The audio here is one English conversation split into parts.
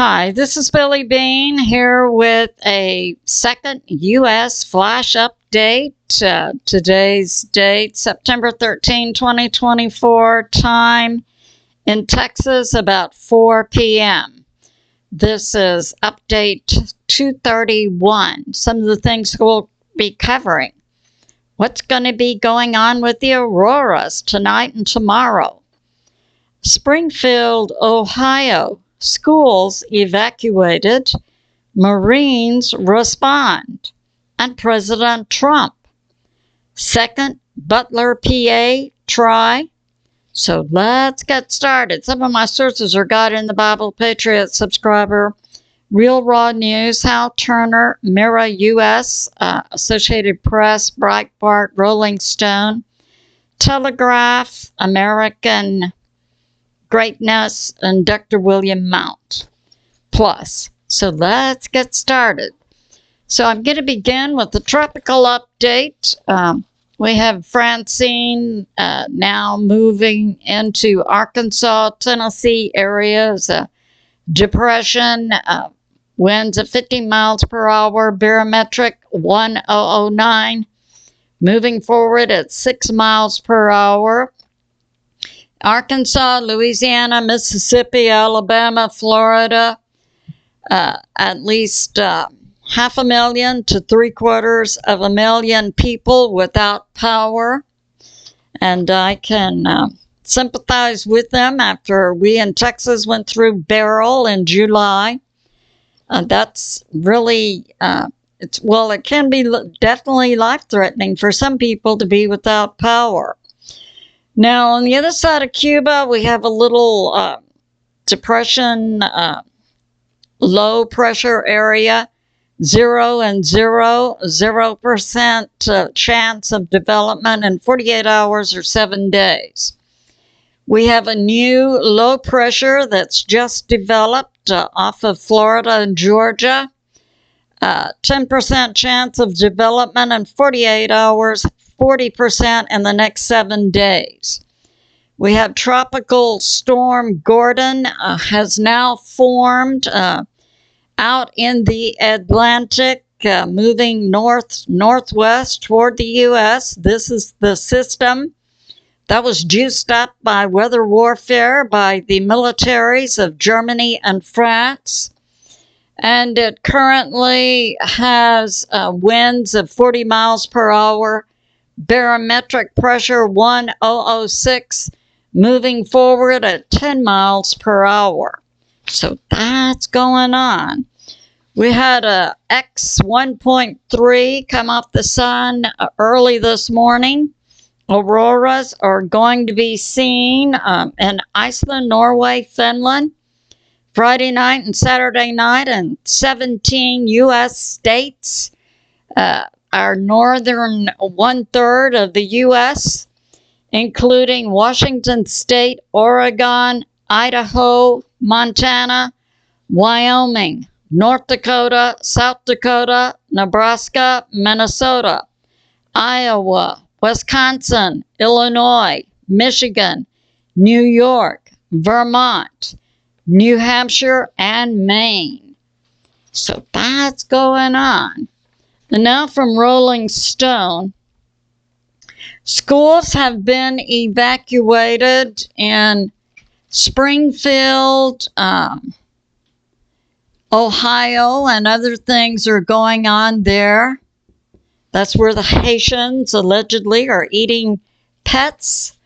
Hi, this is Billie Beene here with a second U.S. flash update. Today's date, September 13, 2024, time in Texas about 4 p.m. This is update 231. Some of the things we'll be covering. What's going to be going on with the auroras tonight and tomorrow? Springfield, Ohio. Schools evacuated, Marines respond, and President Trump. Second Butler, PA try. So let's get started. Some of my sources are God in the Bible, Patriot subscriber, Real Raw News, Hal Turner, Mirror US, Associated Press, Breitbart, Rolling Stone, Telegraph, American Greatness, and Dr. William Mount Plus. So let's get started. So I'm going to begin with the tropical update. We have Francine now moving into Arkansas, Tennessee areas. Depression, winds at 50 miles per hour, barometric 1009, moving forward at 6 miles per hour. Arkansas, Louisiana, Mississippi, Alabama, Florida, at least 500,000 to 750,000 people without power. And I can sympathize with them after we in Texas went through Beryl in July. That's really, it can be definitely life-threatening for some people to be without power. Now, on the other side of Cuba, we have a little depression, low pressure area, 0% chance of development in 48 hours or 7 days. We have a new low pressure that's just developed off of Florida and Georgia, 10% chance of development in 48 hours, 40% in the next 7 days. We have Tropical Storm Gordon has now formed out in the Atlantic, moving northwest toward the U.S. This is the system that was juiced up by weather warfare by the militaries of Germany and France. And it currently has winds of 40 miles per hour, barometric pressure 1006, moving forward at 10 miles per hour. So that's going on. We had a X 1.3 come off the sun early this morning. Auroras are going to be seen in Iceland, Norway, Finland, Friday night and Saturday night in 17 U.S. states. Our northern 1/3 of the U.S., including Washington State, Oregon, Idaho, Montana, Wyoming, North Dakota, South Dakota, Nebraska, Minnesota, Iowa, Wisconsin, Illinois, Michigan, New York, Vermont, New Hampshire, and Maine. So that's going on. And now from Rolling Stone, schools have been evacuated in Springfield, Ohio, and other things are going on there. That's where the Haitians allegedly are eating pets.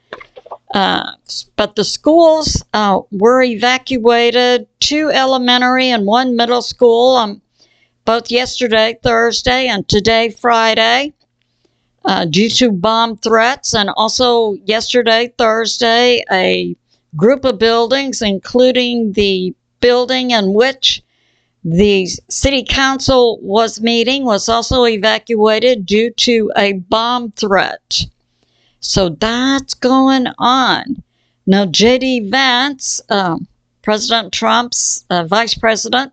But the schools were evacuated, 2 elementary and 1 middle school, both yesterday, Thursday, and today, Friday, due to bomb threats. And also yesterday, Thursday, a group of buildings, including the building in which the city council was meeting, was also evacuated due to a bomb threat. So that's going on. Now, J.D. Vance, President Trump's vice president,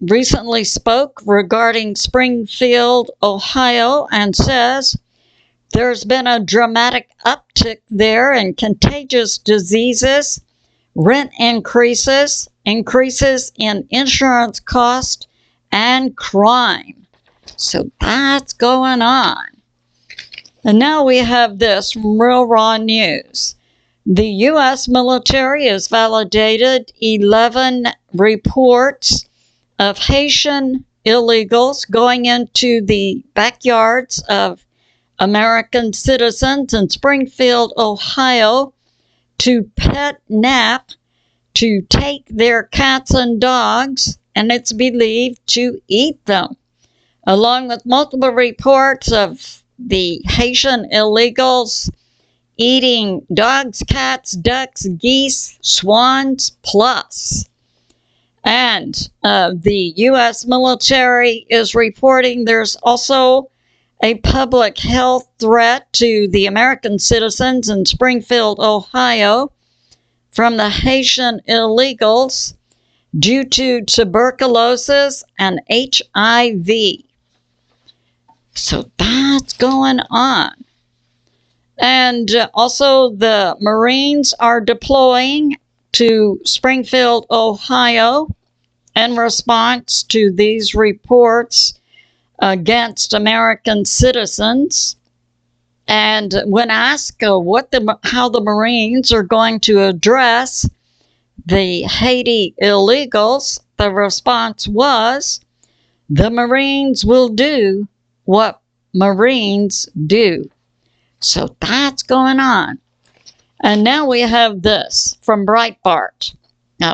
recently spoke regarding Springfield, Ohio, and says there's been a dramatic uptick there in contagious diseases rent increases, increases in insurance cost, and crime. So that's going on. And now we have this from Real Raw News. The U.S. military has validated 11 reports of Haitian illegals going into the backyards of American citizens in Springfield, Ohio, to pet nap, to take their cats and dogs, and it's believed to eat them, along with multiple reports of the Haitian illegals eating dogs, cats, ducks, geese, swans, plus. And the U.S. military is reporting there's also a public health threat to the American citizens in Springfield, Ohio, from the Haitian illegals due to tuberculosis and HIV. So that's going on. And also the Marines are deploying to Springfield, Ohio, in response to these reports against American citizens. And when asked how the Marines are going to address the Haiti illegals, the response was, the Marines will do what Marines do. So that's going on. And now we have this from Breitbart.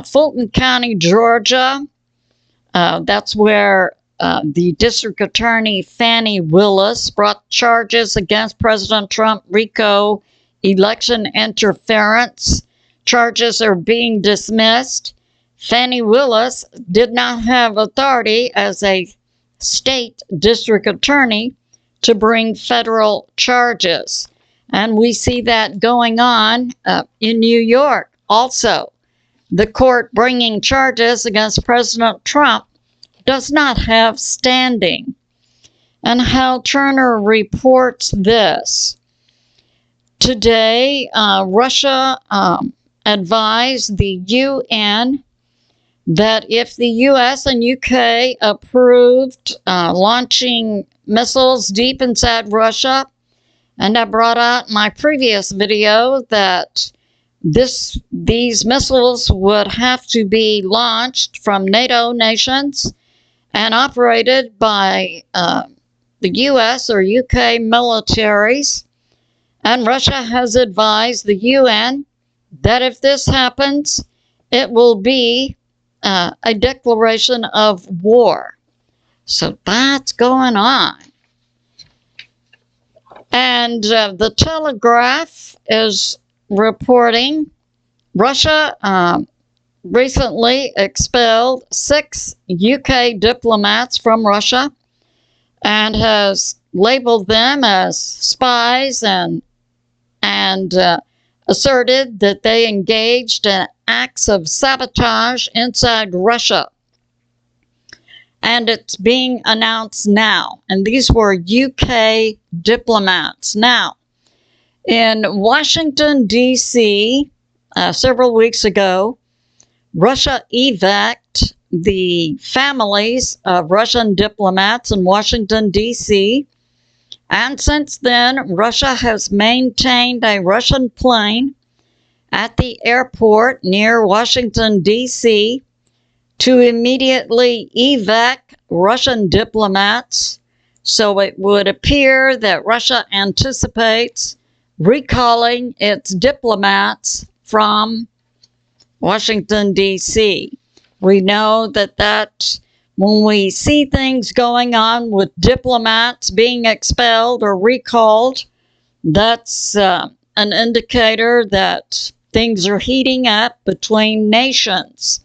Fulton County, Georgia, that's where the district attorney Fani Willis brought charges against President Trump, RICO election interference. Charges are being dismissed. Fani Willis did not have authority as a state district attorney to bring federal charges. And we see that going on in New York also. The court bringing charges against President Trump does not have standing. And Hal Turner reports this. Today, Russia advised the UN that if the US and UK approved launching missiles deep inside Russia, and I brought out in my previous video that these missiles would have to be launched from NATO nations and operated by the US or UK militaries. And Russia has advised the UN that if this happens, it will be a declaration of war. So that's going on. And the Telegraph is reporting Russia recently expelled 6 UK diplomats from Russia and has labeled them as spies and asserted that they engaged in acts of sabotage inside Russia. And it's being announced now. And these were UK diplomats. Now, in Washington, D.C., several weeks ago, Russia evac'd the families of Russian diplomats in Washington, D.C., and since then, Russia has maintained a Russian plane at the airport near Washington, D.C., to immediately evac Russian diplomats. So it would appear that Russia anticipates recalling its diplomats from Washington, D.C. We know that when we see things going on with diplomats being expelled or recalled, that's an indicator that things are heating up between nations.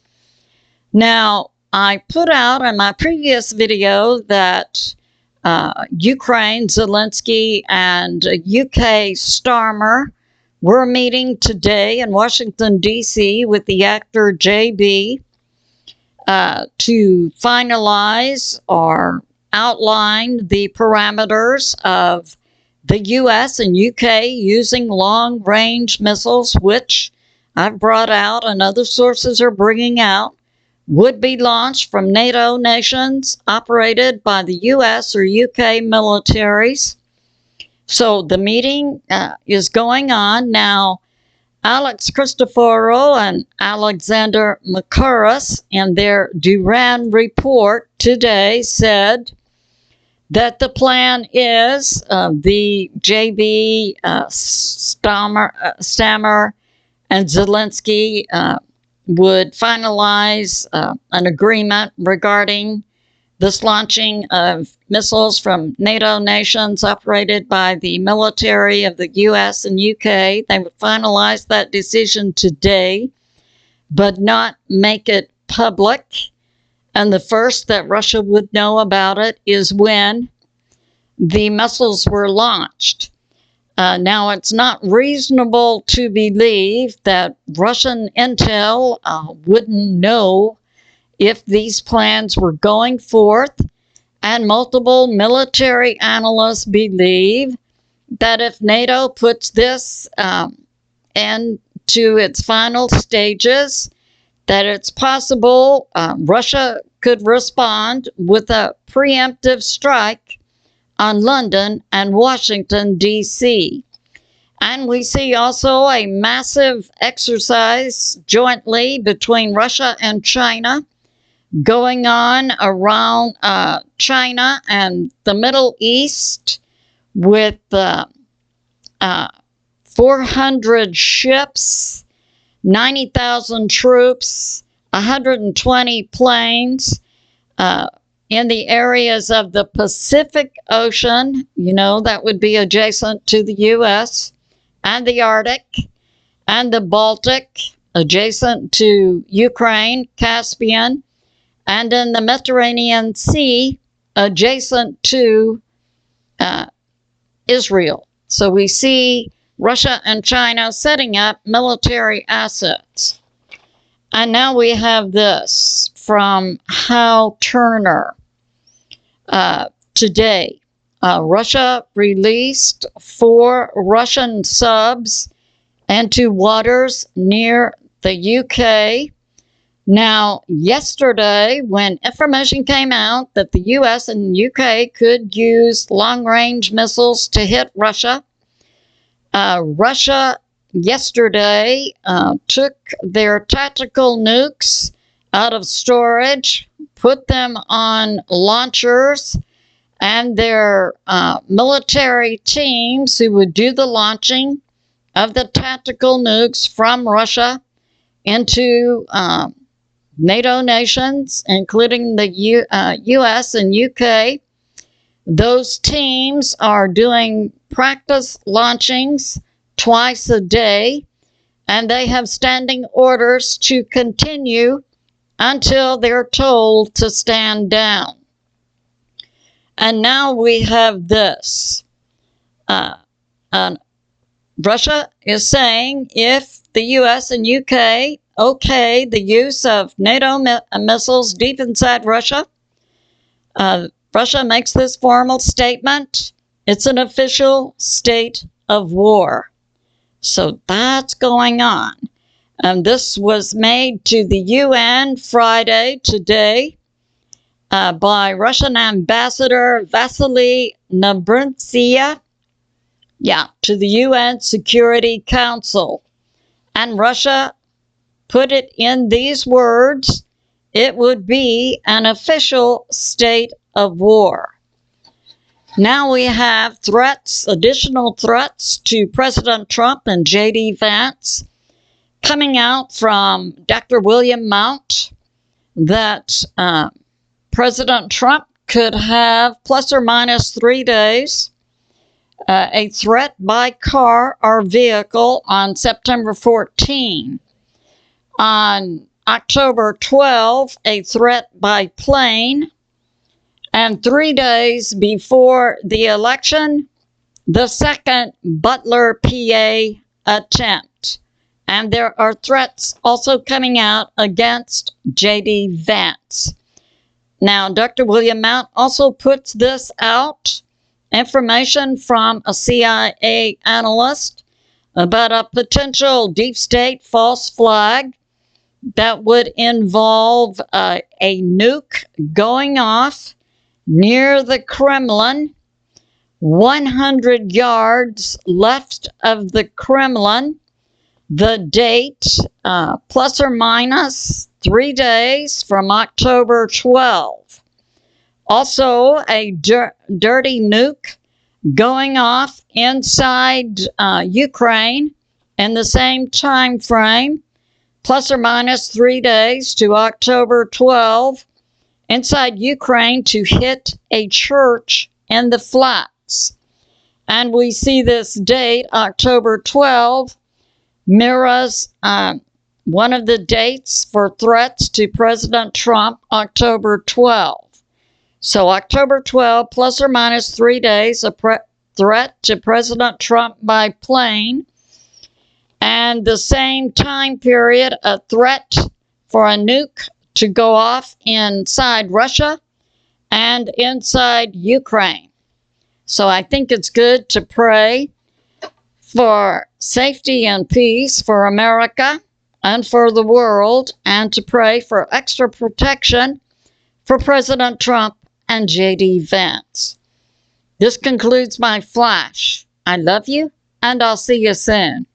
Now, I put out in my previous video that Ukraine, Zelensky, and UK Starmer were meeting today in Washington, D.C. with the actor JB to finalize or outline the parameters of the U.S. and UK using long-range missiles, which I've brought out and other sources are bringing out would be launched from NATO nations operated by the US or UK militaries. So the meeting is going on now. Alex Christoforou and Alexander Makarus in their DURAN report today said that the plan is the JB, Stammer, and Zelensky would finalize an agreement regarding this launching of missiles from NATO nations operated by the military of the US and UK. They would finalize that decision today, but not make it public. And the first that Russia would know about it is when the missiles were launched. Now, it's not reasonable to believe that Russian intel wouldn't know if these plans were going forth, and multiple military analysts believe that if NATO puts this into its final stages, that it's possible Russia could respond with a preemptive strike on London and Washington, D.C. And we see also a massive exercise jointly between Russia and China going on around China and the Middle East with 400 ships, 90,000 troops, 120 planes in the areas of the Pacific Ocean, that would be adjacent to the U.S., and the Arctic, and the Baltic, adjacent to Ukraine, Caspian, and in the Mediterranean Sea, adjacent to Israel. So we see Russia and China setting up military assets. And now we have this from Hal Turner today. Russia released 4 Russian subs into waters near the UK. Now, yesterday, when information came out that the US and UK could use long-range missiles to hit Russia, Russia yesterday took their tactical nukes out of storage, put them on launchers, and their military teams who would do the launching of the tactical nukes from Russia into NATO nations, including the US and UK. Those teams are doing practice launchings twice a day, and they have standing orders to continue until they're told to stand down. And now we have this. Russia is saying if the US and UK okay the use of NATO missiles deep inside Russia, Russia makes this formal statement. It's an official state of war. So that's going on. And this was made to the UN Friday, today, by Russian Ambassador Vasily Nabruntsya, to the UN Security Council. And Russia put it in these words: it would be an official state of war. Now we have threats, additional threats to President Trump and J.D. Vance coming out from Dr. William Mount that President Trump could have, plus or minus 3 days, a threat by car or vehicle on September 14. On October 12, a threat by plane. And 3 days before the election, the second Butler, PA attempt. And there are threats also coming out against J.D. Vance. Now, Dr. William Mount also puts this out, information from a CIA analyst about a potential deep state false flag that would involve a nuke going off near the Kremlin, 100 yards left of the Kremlin. The date, plus or minus 3 days from October 12. Also, a dirty nuke going off inside Ukraine in the same time frame, plus or minus 3 days to October 12, inside Ukraine to hit a church in the flats. And we see this date, October 12, mirrors one of the dates for threats to President Trump, October 12. So October 12, plus or minus 3 days, a threat to President Trump by plane. And the same time period, a threat for a nuke to go off inside Russia and inside Ukraine. So I think it's good to pray for safety and peace for America and for the world, and to pray for extra protection for President Trump and J.D. Vance. This concludes my flash. I love you, and I'll see you soon.